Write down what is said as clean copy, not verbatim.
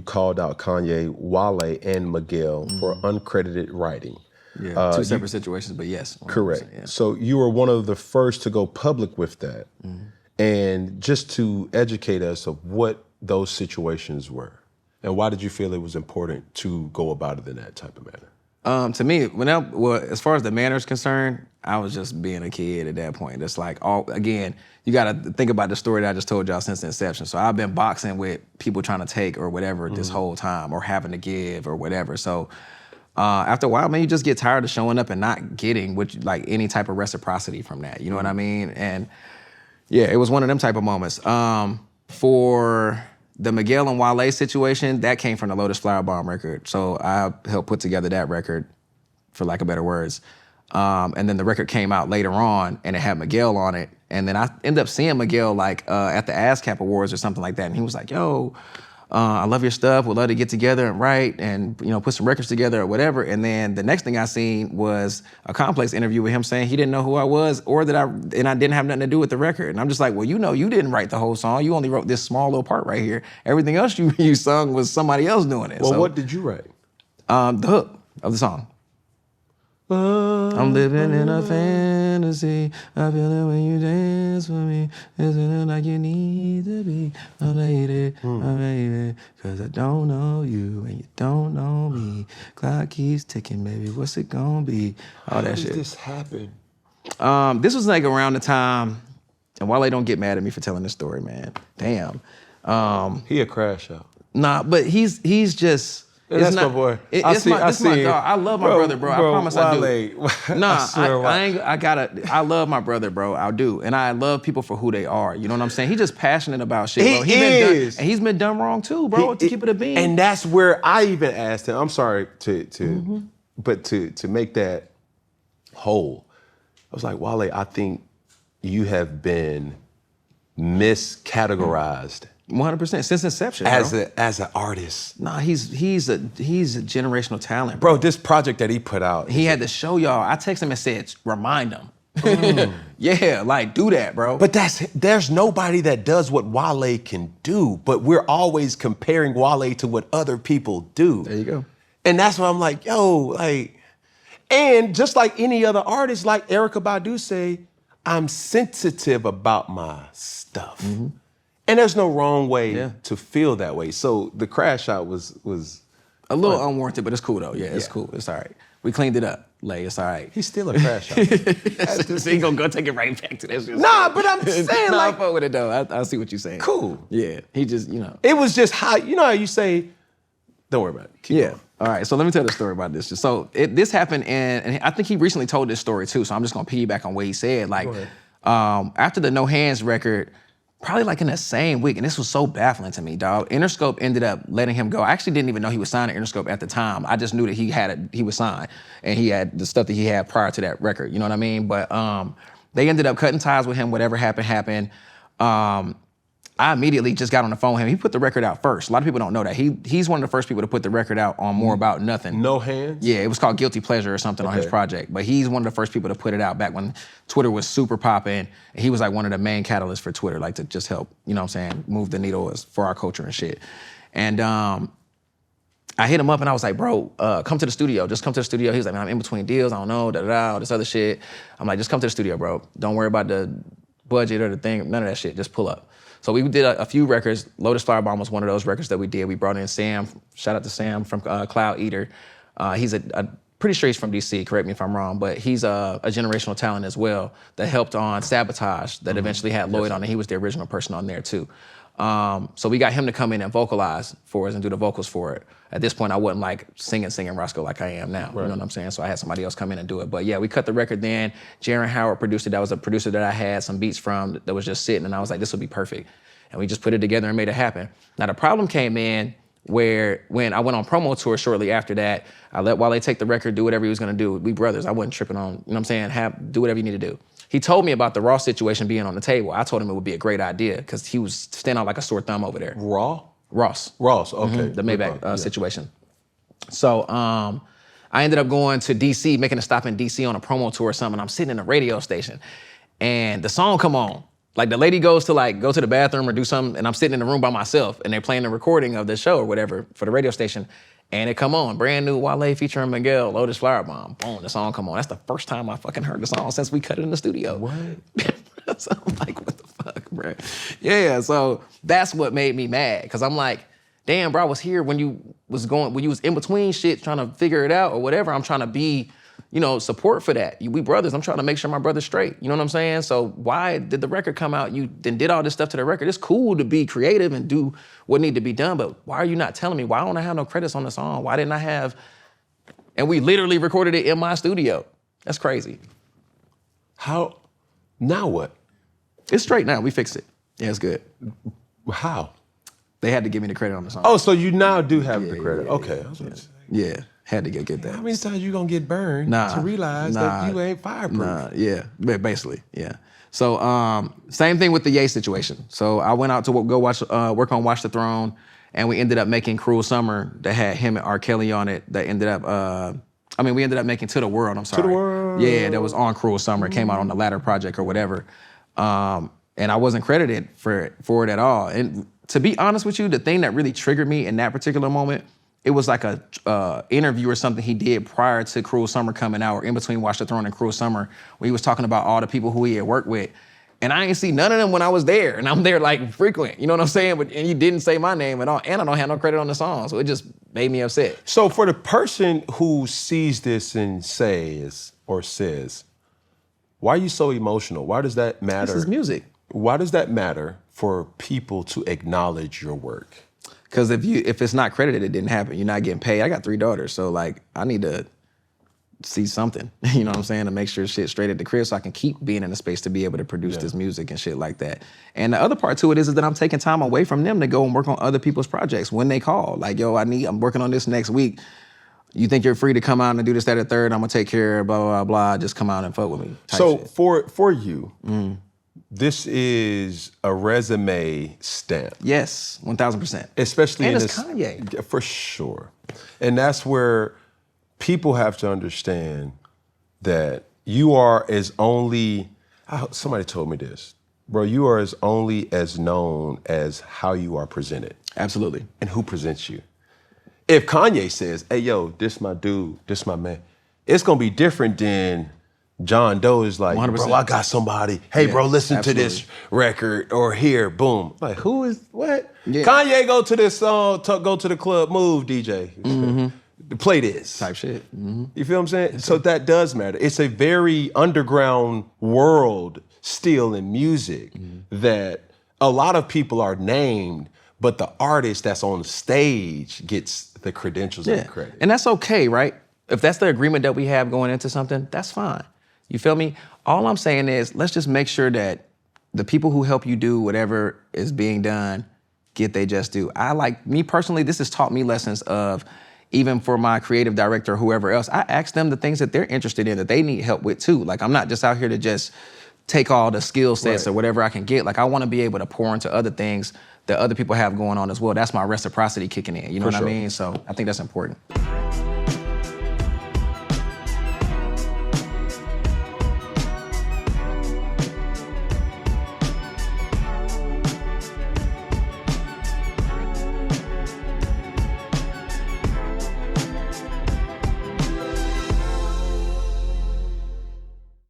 called out Kanye, Wale, and Miguel for uncredited writing. Yeah, two separate situations, but yes. Correct. Yeah. So you were one of the first to go public with that. And just to educate us of what those situations were, and why did you feel it was important to go about it in that type of manner? To me, as far as the manner is concerned, I was just being a kid at that point. It's like, again, you got to think about the story that I just told y'all since the inception. So I've been boxing with people trying to take or whatever this whole time, or having to give or whatever. So after a while, man, you just get tired of showing up and not getting any type of reciprocity from that. You know what I mean? And yeah, it was one of them type of moments. For the Miguel and Wale situation, that came from the Lotus Flower Bomb record. So I helped put together that record, for lack of better words. And then the record came out later on, and it had Miguel on it. And then I ended up seeing Miguel at the ASCAP Awards or something like that. And he was like, yo, I love your stuff. We'd love to get together and write and put some records together or whatever. And then the next thing I seen was a Complex interview with him saying he didn't know who I was, or that I didn't have nothing to do with the record. And I'm just like, well, you didn't write the whole song. You only wrote this small little part right here. Everything else you sung was somebody else doing it. Well, so, what did you write? The hook of the song. I'm living in a fantasy. I feel it when you dance for me. Isn't it like you need to be my lady, my baby? Cause I don't know you and you don't know me. Clock keeps ticking, baby. What's it gonna be? All that shit. How did this happen? This was like around the time, and Wale don't get mad at me for telling this story, man. Damn. He a crash out. Nah, but he's just. Yeah, that's my boy. It's my dog. I love my brother, bro. I promise Wale. I do. Nah, I love my brother, bro. I do. And I love people for who they are. You know what I'm saying? He's just passionate about shit, bro. He's been done wrong too, bro, to keep it a bean. And that's where I even asked him, I'm sorry but to make that whole, I was like, Wale, I think you have been miscategorized. 100% since inception, as an artist. Nah, he's a generational talent, bro. This project that he put out, he had to show y'all. I texted him and said, remind him. Yeah, like do that, bro. But there's nobody that does what Wale can do. But we're always comparing Wale to what other people do. There you go. And that's why I'm like, yo, and just like any other artist, like Erykah Badu say, I'm sensitive about my stuff. And there's no wrong way to feel that way. So the crash out was a little unwarranted, but it's cool though. Yeah, it's cool. It's all right. We cleaned it up. It's all right. He's still a crash out. So he gonna go take it right back to that. Nah, but I'm saying I fuck with it though. I see what you're saying. Cool. Yeah. He just, It was just how, how you say, don't worry about it. Keep going. All right, so let me tell the story about this. So this happened, and I think he recently told this story too, so I'm just gonna piggyback on what he said. After the No Hands record, probably like in the same week, and this was so baffling to me, dog. Interscope ended up letting him go. I actually didn't even know he was signed to Interscope at the time. I just knew that he was signed, and he had the stuff that he had prior to that record. You know what I mean? But they ended up cutting ties with him. Whatever happened. I immediately just got on the phone with him. He put the record out first. A lot of people don't know that. He's one of the first people to put the record out on More About Nothing. No Hands? Yeah, it was called Guilty Pleasure or something on his project. But he's one of the first people to put it out back when Twitter was super popping. And he was like one of the main catalysts for Twitter, like to just help, move the needle for our culture and shit. And I hit him up and I was like, bro, come to the studio. Just come to the studio. He was like, man, I'm in between deals. I don't know, all this other shit. I'm like, just come to the studio, bro. Don't worry about the budget or the thing, none of that shit. Just pull up. So we did a few records. Lotus Flower Bomb was one of those records that we did. We brought in Sam. Shout out to Sam from Cloud Eater. He's pretty sure he's from DC, correct me if I'm wrong, but he's a generational talent as well that helped on Sabotage that eventually had Lloyd on it. He was the original person on there too. So we got him to come in and vocalize for us and do the vocals for it. At this point, I wasn't like singing Roscoe like I am now. Right. You know what I'm saying? So I had somebody else come in and do it. But yeah, we cut the record then. Jaron Howard produced it. That was a producer that I had some beats from that was just sitting, and I was like, this will be perfect. And we just put it together and made it happen. Now the problem came in when I went on promo tour shortly after that. I let Wale take the record, do whatever he was gonna do. We brothers, I wasn't tripping on, you know what I'm saying? Do whatever you need to do. He told me about the Ross situation being on the table. I told him it would be a great idea because he was standing out like a sore thumb over there. Ross, okay. The Maybach situation. So I ended up going to DC, making a stop in DC on a promo tour or something. I'm sitting in a radio station and the song come on Like the lady goes to go to the bathroom or do something, and I'm sitting in the room by myself, and they're playing the recording of the show or whatever for the radio station, and it come on, brand new Wale featuring Miguel, Lotus Flower Bomb. Boom, the song come on. That's the first time I fucking heard the song since we cut it in the studio. What? So I'm like, what the fuck, bro? Yeah, so that's what made me mad, because I'm like, damn, bro, I was here when you was in between shit trying to figure it out or whatever. I'm trying to be, support for that. We brothers. I'm trying to make sure my brother's straight. You know what I'm saying? So why did the record come out? You then did all this stuff to the record. It's cool to be creative and do what need to be done, but why are you not telling me? Why don't I have no credits on the song? Why didn't I have? And we literally recorded it in my studio. That's crazy. How? Now what? It's straight now. We fixed it. Yeah, it's good. How? They had to give me the credit on the song. Oh, so you now do have the credit. Yeah, okay. Yeah, had to get that. How many times you gonna get burned to realize that you ain't fireproof? Yeah, basically, yeah. So same thing with the Ye situation. So I went out to go work on Watch the Throne, and we ended up making Cruel Summer that had him and R. Kelly on it. That ended up, we ended up making To the World. I'm sorry. To the World. Yeah, that was on Cruel Summer. It came out on the latter project or whatever, and I wasn't credited for it at all. And to be honest with you, the thing that really triggered me in that particular moment, it was like a interview or something he did prior to Cruel Summer coming out, or in between Watch the Throne and Cruel Summer, where he was talking about all the people who he had worked with. And I ain't see none of them when I was there, and I'm there like frequent, you know what I'm saying? And he didn't say my name at all, and I don't have no credit on the song, so it just made me upset. So for the person who sees this and says, why are you so emotional? Why does that matter? This is music. Why does that matter for people to acknowledge your work? Because if it's not credited, it didn't happen. You're not getting paid. I got 3 daughters, so like I need to see something, you know what I'm saying, to make sure shit's straight at the crib so I can keep being in the space to be able to produce this music and shit like that. And the other part to it is that I'm taking time away from them to go and work on other people's projects when they call. Like, yo, I'm working on this next week. You think you're free to come out and do this, that, or third? I'm gonna take care of blah, blah, blah. Just come out and fuck with me. So shit. for you, this is a resume stamp. Yes, 1000%. Especially and in it's this, Kanye. For sure. And that's where people have to understand that you are somebody told me this, bro, you are only as known as how you are presented. Absolutely. And who presents you. If Kanye says, hey, yo, this my dude, this my man, it's gonna be different than John Doe is like, 100%. bro, I got somebody. Hey, bro, listen to this record, or here, boom. Like, who is, what? Yeah. Kanye go to this song, go to the club, move, DJ. Play this. Type shit. You feel what I'm saying? So that does matter. It's a very underground world still in music that a lot of people are named, but the artist that's on stage gets the credentials and the credit. And that's okay, right? If that's the agreement that we have going into something, that's fine. You feel me? All I'm saying is, let's just make sure that the people who help you do whatever is being done get they just due. Me personally, this has taught me lessons of, even for my creative director or whoever else, I ask them the things that they're interested in, that they need help with too. Like, I'm not just out here to just take all the skill sets or whatever I can get. Like, I want to be able to pour into other things that other people have going on as well. That's my reciprocity kicking in. You know what I mean? So I think that's important.